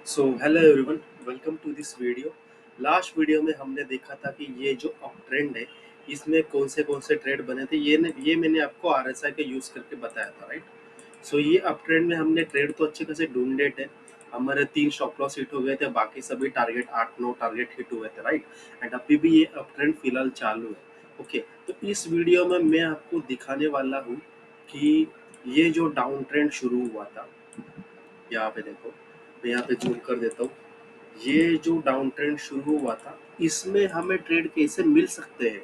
So hello everyone, welcome to this video. Last video में हमने देखा था कि ये जो अप ट्रेंड है इसमें कौन से ट्रेड बने थे। ये मैंने आपको आरएसआई का यूज़ करके बताया था, राइट। सो ये अप ट्रेंड में हमने ट्रेड तो अच्छे खासे ढूंढे थे। हमारे 3 स्टॉप लॉस हिट हो गए थे, बाकी सभी टारगेट 8-9 टारगेट हिट हुए थे, राइट। एंड अभी भी ये अप ट्रेंड फिलहाल चालू है। ओके, तो इस वीडियो में मैं आपको दिखाने वाला हूँ कि ये जो डाउन ट्रेंड शुरू हुआ था, यहाँ पे देखो, मैं यहाँ पे जूम कर देता हूँ। ये जो डाउन ट्रेंड शुरू हुआ था इसमें हमें ट्रेड कैसे मिल सकते हैं।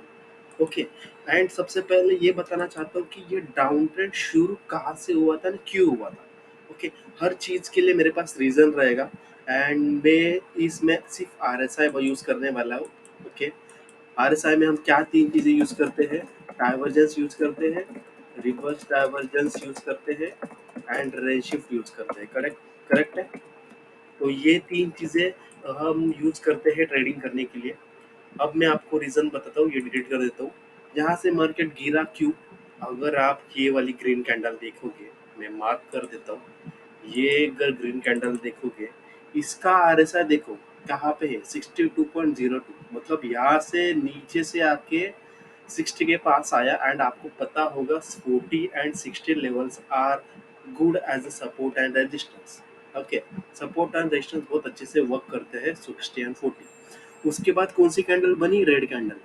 ओके, एंड सबसे पहले ये बताना चाहता हूँ कि ये डाउन ट्रेंड शुरू कहाँ से हुआ था और क्यों हुआ था। ओके, हर चीज़ के लिए मेरे पास रीज़न रहेगा एंड मैं इसमें सिर्फ आरएसआई यूज़ करने वाला हूँ। ओके, आरएसआई में हम क्या 3 चीज़ें यूज़ करते हैं। डाइवर्जेंस यूज़ करते हैं, रिवर्स डाइवर्जेंस यूज़ करते हैं एंड रेडशिफ्ट यूज़ करते हैं। करेक्ट, करेक्ट है। तो ये 3 चीज़ें हम यूज़ करते हैं ट्रेडिंग करने के लिए। अब मैं आपको रीज़न बताता हूँ, ये डिलीट कर देता हूँ। यहाँ से मार्केट गिरा क्यों? अगर आप ये वाली ग्रीन कैंडल देखोगे, मैं मार्क कर देता हूँ। ये अगर ग्रीन कैंडल देखोगे, इसका आरएसआई देखो कहाँ पे है, 62.02। मतलब यहाँ से नीचे से आके 60 के पास आया एंड आपको पता होगा 40 and 60 levels are good as a support and resistance. Okay, support and resistance बहुत अच्छे से वर्क करते हैं 60 एंड 40। उसके बाद कौन सी कैंडल बनी? Red candle,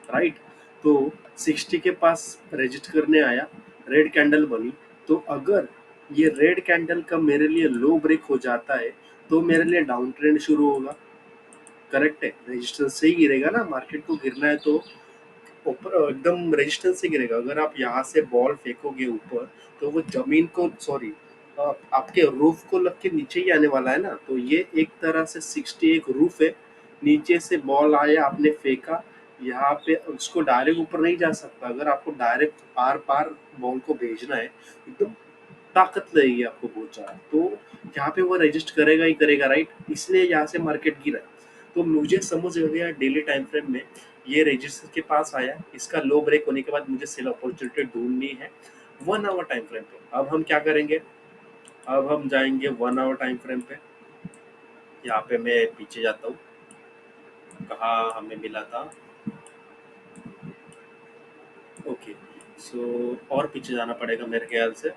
right. तो 60 के पास रजिस्ट करने आया, रेड कैंडल बनी। तो अगर ये रेड कैंडल का मेरे लिए लो ब्रेक हो जाता है तो मेरे लिए डाउन ट्रेंड शुरू होगा। करेक्ट है, रेजिस्टेंस से ही गिरेगा ना, मार्केट को गिरना है तो ऊपर एकदम रेजिस्टेंस से गिरेगा। अगर आप यहाँ से बॉल फेंकोगे ऊपर तो वो जमीन को, सॉरी, आपके रूफ को लग के नीचे ही आने वाला है ना। तो ये एक तरह से 60 एक रूफ है, नीचे से बॉल आया, आपने फेंका, यहाँ पे उसको डायरेक्ट ऊपर नहीं जा सकता। अगर आपको डायरेक्ट आर पार बॉल को भेजना है, एकदम ताकत लगेगी आपको बहुत ज़्यादा, तो यहाँ पे वो रजिस्ट करेगा ही करेगा, राइट। इसलिए यहाँ से मार्केट गिरा। तो मुझे समझ आ गया डेली टाइम फ्रेम में ये रजिस्टर के पास आया, इसका लो ब्रेक होने के बाद मुझे सेल अपॉर्चुनिटी ढूंढनी है 1 आवर टाइम फ्रेम पे। अब हम क्या करेंगे, अब हम जाएंगे 1 आवर टाइम फ्रेम पे। यहाँ पे मैं पीछे जाता हूँ, कहाँ हमें मिला था। ओके, सो और पीछे जाना पड़ेगा मेरे ख्याल से।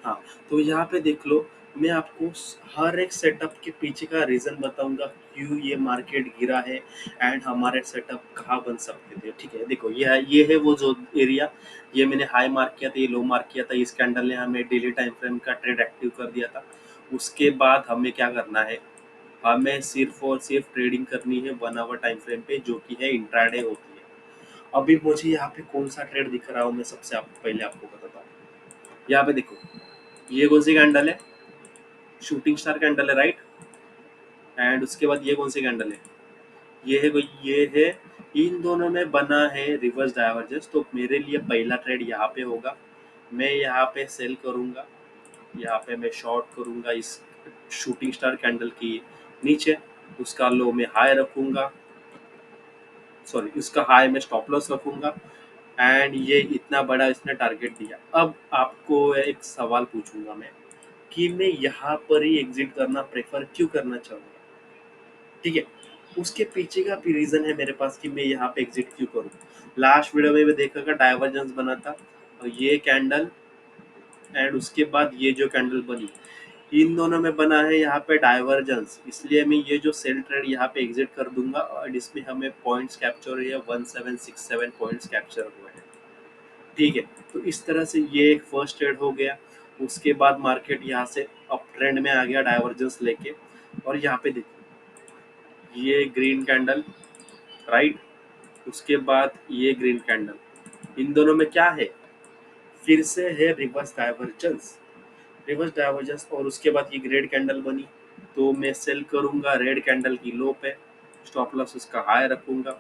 हाँ, तो यहाँ पे देख लो, मैं आपको हर एक सेटअप के पीछे का रीज़न बताऊंगा क्यों ये मार्केट गिरा है एंड हमारे सेटअप कहाँ बन सकते थे। ठीक है, देखो ये है वो जो एरिया, ये मैंने हाई मार्क किया था, ये लो मार्क किया था। इस कैंडल ने हमें डेली टाइम फ्रेम का ट्रेड एक्टिव कर दिया था। उसके बाद हमें क्या करना है, हमें सिर्फ और सिर्फ ट्रेडिंग करनी है 1 आवर टाइम फ्रेम पे, जो कि है इंट्राडे होती है। अभी मुझे यहाँ पे कौन सा ट्रेड दिख रहा हूँ, मैं सबसे पहले आपको बताता हूँ। यहाँ पे देखो, ये कौन सी कैंडल है? शूटिंग स्टार कैंडल है, राइट। एंड उसके बाद ये कौन सी कैंडल है? ये है कोई, ये है। इन दोनों में बना है रिवर्स डाइवर्जेंस। तो मेरे लिए पहला ट्रेड यहाँ पे होगा, मैं यहाँ पे सेल करूँगा, यहाँ पे मैं शॉर्ट करूँगा इस शूटिंग स्टार कैंडल की नीचे। उसका लो में हाई रखूँगा, सॉरी, उसका हाई में स्टॉप लॉस रखूँगा एंड ये इतना बड़ा इसने टारगेट दिया। अब आपको एक सवाल पूछूंगा मैं कि मैं यहाँ पर ही एग्जिट करना प्रेफर क्यों करना चाहूँगा। ठीक है, उसके पीछे का भी रीजन है मेरे पास कि मैं यहाँ पे एग्जिट क्यों करूँ। लास्ट वीडियो में देखा का डाइवर्जेंस बना था, और ये कैंडल एंड उसके बाद ये जो कैंडल बनी, इन दोनों में बना है यहाँ पे डाइवर्जेंस। इसलिए मैं ये जो सेल ट्रेड यहाँ पे एग्जिट कर दूंगा और इसमें हमें पॉइंट्स कैप्चर हुए हैं, 1767 पॉइंट्स कैप्चर हुए हैं। ठीक है, तो इस तरह से ये एक फर्स्ट ट्रेड हो गया। उसके बाद मार्केट यहाँ से अप ट्रेंड में आ गया डाइवर्जेंस लेके। और यहाँ पे देखो, ये ग्रीन कैंडल, राइट। उसके बाद ये ग्रीन कैंडल, इन दोनों में क्या है? फिर से है रिवर्स डाइवर्जेंस, रिवर्स डाइवर्जेंस। और उसके बाद ये रेड कैंडल बनी, तो मैं सेल करूंगा रेड कैंडल की लो पे, स्टॉप लॉस उसका हाई रखूंगा,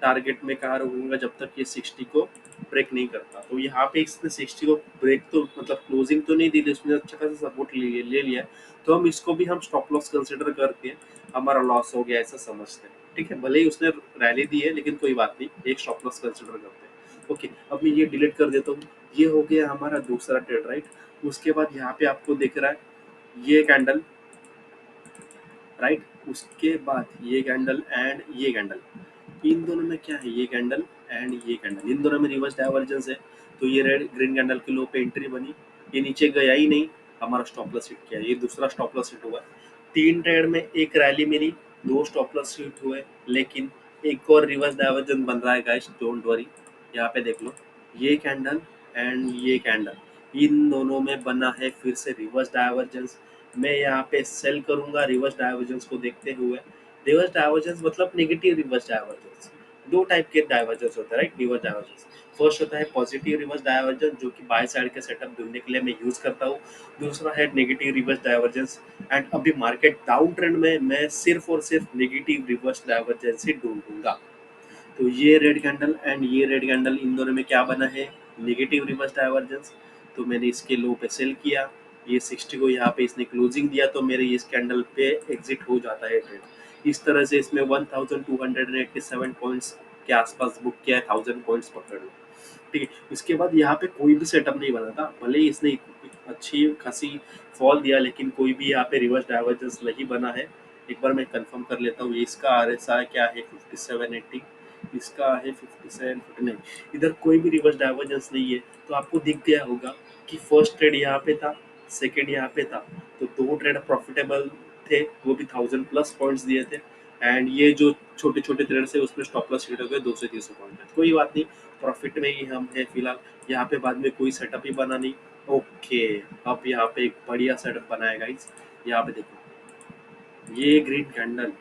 टारगेट में कहाँ रखूंगा जब तक ये 60 को ब्रेक नहीं करता। तो यहाँ पे इसने 60 को ब्रेक तो मतलब क्लोजिंग तो नहीं दी थी, उसने अच्छा खासा सपोर्ट ले लिया। तो हम इसको भी हम स्टॉप लॉस कंसिडर करके हमारा लॉस हो गया ऐसा समझते हैं। ठीक है, भले ही उसने रैली दी है लेकिन कोई बात नहीं, एक स्टॉप लॉस कंसिडर करते हैं। ओके, अब मैं ये डिलीट कर देता हूँ। ये हो गया हमारा दूसरा ट्रेड, राइट। उसके बाद यहाँ पे आपको दिख रहा है ये कैंडल, राइट। उसके बाद ये कैंडल एंड ये कैंडल, इन दोनों में क्या है, ये कैंडल एंड ये कैंडल, इन दोनों में रिवर्स डाइवर्जेंस है। तो ये रेड ग्रीन कैंडल की लो पे एंट्री बनी, ये नीचे गया ही नहीं, हमारा स्टॉप लॉस हिट किया, ये दूसरा स्टॉप लॉस हिट हुआ। तीन ट्रेड में एक रैली मिली, दो स्टॉप लॉस हिट हुए, लेकिन एक और रिवर्स डाइवर्जेंस बन रहा है गाइस, डोंट वरी। यहाँ पे देख लो, ये कैंडल एंड ये कैंडल, इन दोनों में बना है फिर से रिवर्स डाइवर्जेंस। मैं यहाँ पे सेल करूंगा रिवर्स डाइवर्जेंस को देखते हुए। रिवर्स डाइवर्जेंस मतलब नेगेटिव रिवर्स डाइवर्जेंस। दो टाइप के डाइवर्जेंस होते हैं राइट, रिवर्स डाइवर्जेंस। फर्स्ट होता है पॉजिटिव रिवर्स डाइवर्जेंस, जो कि बाय साइड के सेटअप ढूंढने के लिए मैं यूज करता हूँ। दूसरा है नेगेटिव रिवर्स डाइवर्जेंस। एंड अभी मार्केट डाउन ट्रेंड में मैं सिर्फ और सिर्फ नेगेटिव रिवर्स डाइवर्जेंस ही ढूंढूंगा। तो ये रेड कैंडल एंड ये रेड कैंडल, इन दोनों में क्या बना है, नेगेटिव रिवर्स डाइवर्जेंस। तो मैंने इसके लो पे सेल किया, ये 60 को यहाँ पे इसने क्लोजिंग दिया, तो मेरे इस कैंडल पे एग्जिट हो जाता है ट्रेड। इस तरह से इसमें 1287 पॉइंट्स के आसपास बुक किया है, 1000 पॉइंट्स पकड़ लो। ठीक है, इसके बाद यहाँ पे कोई भी सेटअप नहीं बना था, भले ही इसने अच्छी खासी फॉल दिया, लेकिन कोई भी यहाँ पे रिवर्स डाइवर्जेंस नहीं बना है। एक बार मैं कंफर्म कर लेता हूँ, इसका RSI क्या है 5780, इसका है 5749, इधर कोई भी रिवर्स डाइवर्जेंस नहीं है। तो आपको दिख गया होगा कि फर्स्ट ट्रेड यहाँ पे था, सेकेंड यहाँ पे था, तो दो ट्रेड प्रॉफिटेबल थे, वो भी 1000+ पॉइंट्स दिए थे। एंड ये जो छोटे छोटे ट्रेड से उसमें स्टॉप लॉस हिट हो गए 200-300 पॉइंट है, कोई बात नहीं, प्रॉफिट में ही हम है फिलहाल। यहाँ पे बाद में कोई सेटअप ही बना नहीं। ओके, अब यहाँ पे एक बढ़िया सेटअप बनाएगा इस, यहाँ पे देखो, ये ग्रीन कैंडल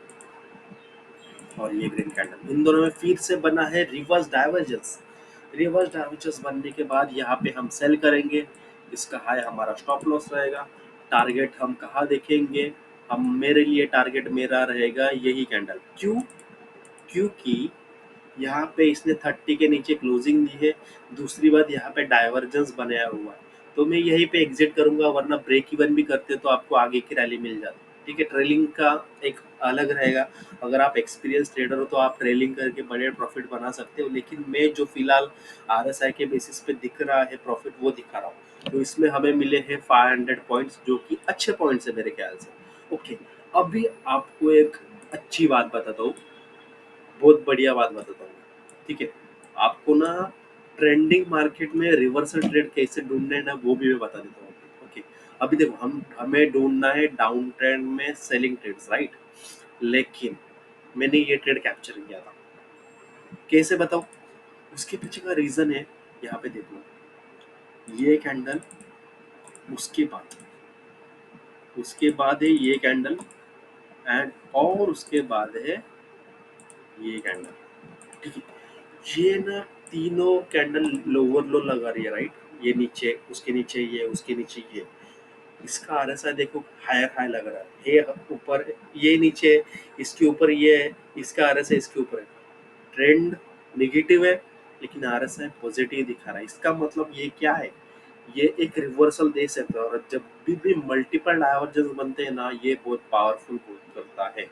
और ये ग्रीन कैंडल, इन दोनों में फिर से बना है रिवर्स डाइवर्जेंस। रिवर्स डाइवर्जेंस बनने के बाद यहाँ पे हम सेल करेंगे, इसका हाई हमारा स्टॉप लॉस रहेगा। टारगेट हम कहाँ देखेंगे, हम, मेरे लिए टारगेट मेरा रहेगा यही कैंडल। क्यों, क्योंकि यहाँ पे इसने 30 के नीचे क्लोजिंग दी है, दूसरी बात यहाँ पे डाइवर्जेंस बनाया हुआ है, तो मैं यहीं पे एग्जिट करूंगा, वरना ब्रेक इवन भी करते तो आपको आगे की रैली मिल जाती। ठीक है, ट्रेलिंग का एक अलग रहेगा, अगर आप एक्सपीरियंस ट्रेडर हो तो आप ट्रेलिंग करके बड़े प्रॉफिट बना सकते हो, लेकिन मैं जो फिलहाल RSI के बेसिस पे दिख रहा है प्रॉफिट वो दिखा रहा हूँ। तो इसमें हमें मिले हैं 500 पॉइंट्स, जो कि अच्छे पॉइंट्स है मेरे ख्याल से। ओके, अभी आपको एक अच्छी बात बताता हूँ, बहुत बढ़िया बात बताता हूँ। ठीक है, आपको ना ट्रेंडिंग मार्केट में रिवर्सल ट्रेड कैसे ढूंढना है ना, वो भी मैं बता देता हूँ। ओके, अभी देखो, हमें ढूंढना है डाउन ट्रेंड में सेलिंग ट्रेड्स राइट, लेकिन मैंने ये ट्रेड कैप्चर किया था, कैसे बताओ, उसके पीछे का रीजन है, यहाँ पे देख लो, ये कैंडल, उसके बाद, उसके बाद है ये कैंडल, एंड और उसके बाद है ये कैंडल। ठीक है, ये ना तीनों कैंडल लोअर लो लगा रही है राइट, ये नीचे, उसके नीचे ये, उसके नीचे ये, इसका RSI देखो हायर हाई लग रहा है, ये ऊपर, ये नीचे, इसके ऊपर ये है, इसका RSI इसके ऊपर है। ट्रेंड नेगेटिव है, लेकिन RSI पॉजिटिव दिखा रहा है, इसका मतलब ये क्या है, ये एक रिवर्सल दे सकता है। और जब भी मल्टीपल डाइवर्जेंस बनते हैं ना, ये बहुत पावरफुल करता है।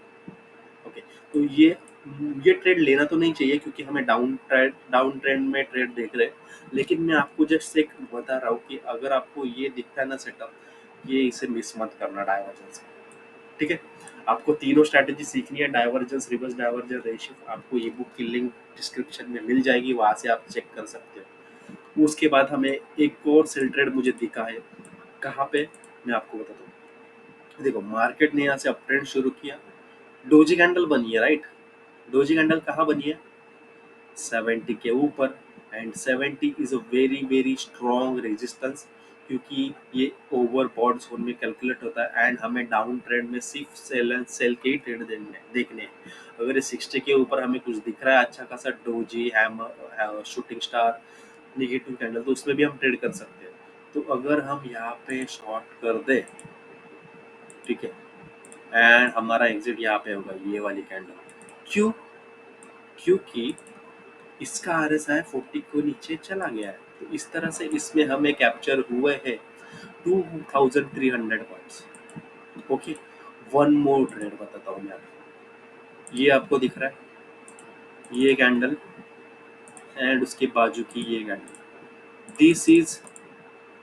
ओके, तो ये ट्रेड लेना तो नहीं चाहिए, क्योंकि हमें डाउन ट्रेंड में ट्रेड देख रहे हैं, लेकिन मैं आपको जस्ट एक बता रहा हूँ कि अगर आपको ये दिखता है ना सेटअप, ये इसे मिस मत करना डाइवर्जेंस। ठीक है, आपको तीनों स्ट्रैटेजी सीखनी है, डाइवर्जेंस, रिवर्स डाइवर्जेंस, रेशियो, आपको ये बुक की लिंक डिस्क्रिप्शन में मिल जाएगी, वहां से आप चेक कर सकते हो। उसके बाद हमें एक और सेल ट्रेड मुझे दिखा है, कहाँ पे, मैं आपको बताता हूँ। देखो, मार्केट ने यहाँ से अप ट्रेंड शुरू किया, डोजी कैंडल बनी है राइट, डोजी कैंडल कहाँ बनी है, 70 के ऊपर, and 70 is a very very strong resistance, क्योंकि ये ओवरबॉट जोन में कैलकुलेट होता है, एंड हमें डाउन ट्रेंड में सिर्फ सेल एंड सेल के ही ट्रेड देखने हैं। अगर ये 60 के ऊपर हमें कुछ दिख रहा है अच्छा खासा, doji, hammer, shooting star, negative candle, तो उसमें भी हम ट्रेड कर सकते हैं। तो अगर हम यहाँ पे शॉर्ट कर दे, ठीक है, एंड हमारा एग्जिट यहाँ पे होगा ये वाली कैंडल। क्यों, क्योंकि इसका RSI 40 को नीचे चला गया है, तो इस तरह से इसमें हमें कैप्चर हुए हैं 2300 points. Okay, one more trade बताता हूँ मैं आपको, ये आपको दिख रहा है ये कैंडल, एंड उसके बाजू की ये कैंडल, दिस इज,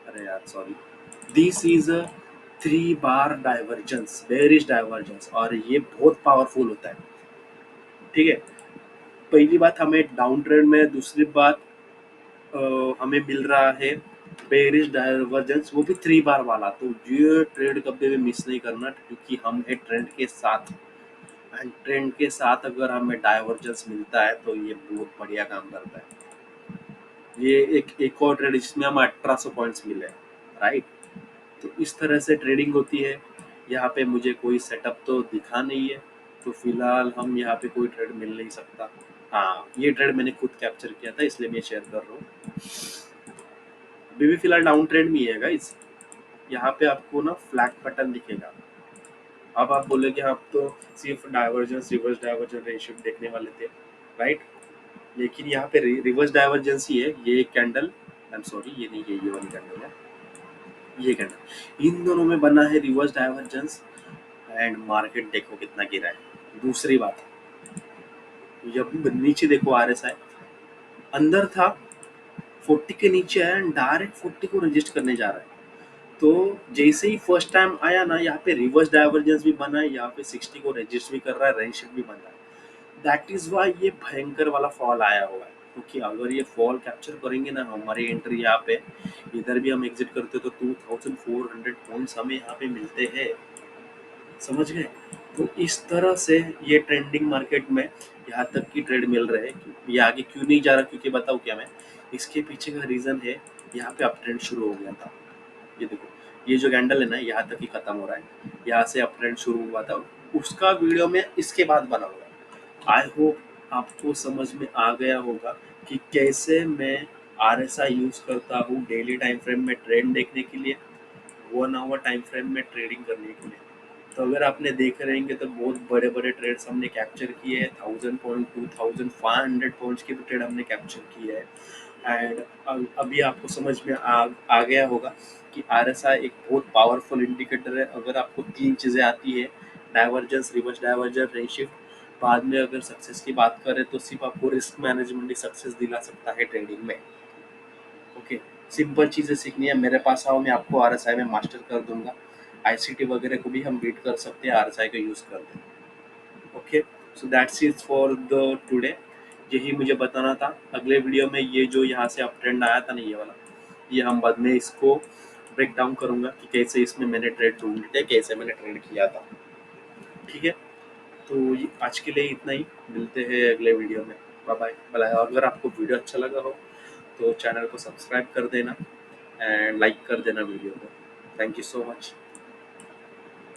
अरे यार sorry, this is 3 bar divergence, bearish divergence, और ये बहुत पावरफुल होता है। ठीक है, पहली बात हमें डाउन ट्रेंड में, दूसरी बात हमें मिल रहा है बेयरिश डाइवर्जेंस, वो भी 3 बार वाला। तो ये ट्रेड कभी भी मिस नहीं करना, क्योंकि हम है ट्रेंड के साथ, एंड ट्रेंड के साथ अगर हमें डाइवर्जेंस मिलता है तो ये बहुत बढ़िया काम करता है। ये एक और ट्रेड जिसमें हम 1800 पॉइंट्स मिले, राइट। तो इस तरह से ट्रेडिंग होती है। यहाँ पे मुझे कोई सेटअप तो दिखा नहीं है, तो फिलहाल हम यहाँ पे कोई ट्रेड मिल नहीं सकता। हाँ, ये ट्रेड मैंने खुद कैप्चर किया था, इसलिए मैं शेयर कर रहा हूँ। अभी भी फिलहाल डाउन ट्रेंड में ही है गाइस। यहाँ पे आपको ना फ्लैग पैटर्न दिखेगा। अब आप बोलोगे आप तो सिर्फ डाइवर्जेंस, रिवर्स डाइवर्जेंस रेशियो देखने वाले थे, राइट। लेकिन यहाँ पे रिवर्स डाइवर्जेंस ही है। ये कैंडल, आई एम सॉरी, ये नहीं है, ये वाली कैंडल है, ये कैंडल, इन दोनों में बना है रिवर्स डाइवर्जेंस, एंड मार्केट देखो कितना गिरा है। दूसरी बात, जब नीचे देखो आरएसआई अंदर था, 40 के नीचे है, डायरेक्ट 40 को रजिस्ट करने जा रहा है। तो जैसे ही फर्स्ट टाइम आया ना, यहाँ पे रिवर्स डाइवर्जेंस भी बना है, यहाँ पे 60 को रजिस्ट भी कर रहा है, रेंज भी बन रहा है। दैट इज वाई ये भयंकर वाला फॉल आया हुआ है, क्योंकि अगर ये फॉल कैप्चर करेंगे ना, हमारी एंट्री यहाँ पे, इधर भी हम एग्जिट करते तो 2400 पॉइंट्स हमें यहाँ पे मिलते हैं, समझ गए। तो इस तरह से ये ट्रेंडिंग मार्केट में यहाँ तक की ट्रेड मिल रहे हैं। ये आगे क्यों नहीं जा रहा, क्योंकि बताऊँ क्या मैं, इसके पीछे का रीजन है, यहाँ पे अप ट्रेंड शुरू हो गया था। ये देखो, ये जो कैंडल है ना, यहाँ तक ही खत्म हो रहा है, यहाँ से अप ट्रेंड शुरू हुआ था, उसका वीडियो में इसके बाद बना हुआ है। आई होप आपको समझ में आ गया होगा कि कैसे मैं RSI यूज करता हूँ डेली टाइम फ्रेम में ट्रेंड देखने के लिए, 1 आवर टाइम फ्रेम में ट्रेडिंग करने के लिए। तो अगर आपने देख रहेंगे तो बहुत बड़े बड़े ट्रेड्स हमने कैप्चर किए हैं, 1000 पॉइंट, 2500 पॉइंट्स के भी ट्रेड हमने कैप्चर किए हैं। एंड अभी आपको समझ में आ गया होगा कि RSI एक बहुत पावरफुल इंडिकेटर है। अगर आपको 3 चीज़ें आती है, divergence, reverse divergence, range shift, बाद में अगर सक्सेस की बात करें तो सिर्फ आपको रिस्क मैनेजमेंट ही सक्सेस दिला सकता है ट्रेडिंग में। ओके, सिंपल चीज़ें सीखनी है, मेरे पास आओ, मैं आपको RSI में मास्टर कर दूंगा। ICT वगैरह को भी हम बीट कर सकते हैं RSI का यूज़ करते हैं। Okay, so that's it for the today. यही मुझे बताना था। अगले वीडियो में ये जो यहाँ से अप ट्रेंड आया था ना, ये वाला, ये हम बाद में इसको ब्रेक डाउन करूँगा कि कैसे इसमें मैंने ट्रेड ढूंढे थे, कैसे मैंने ट्रेड किया था। ठीक है, तो आज के लिए इतना ही, मिलते हैं अगले वीडियो में। Bye bye bye. अगर आपको वीडियो अच्छा लगा हो तो चैनल को सब्सक्राइब कर देना एंड लाइक कर देना वीडियो को। Thank you so much.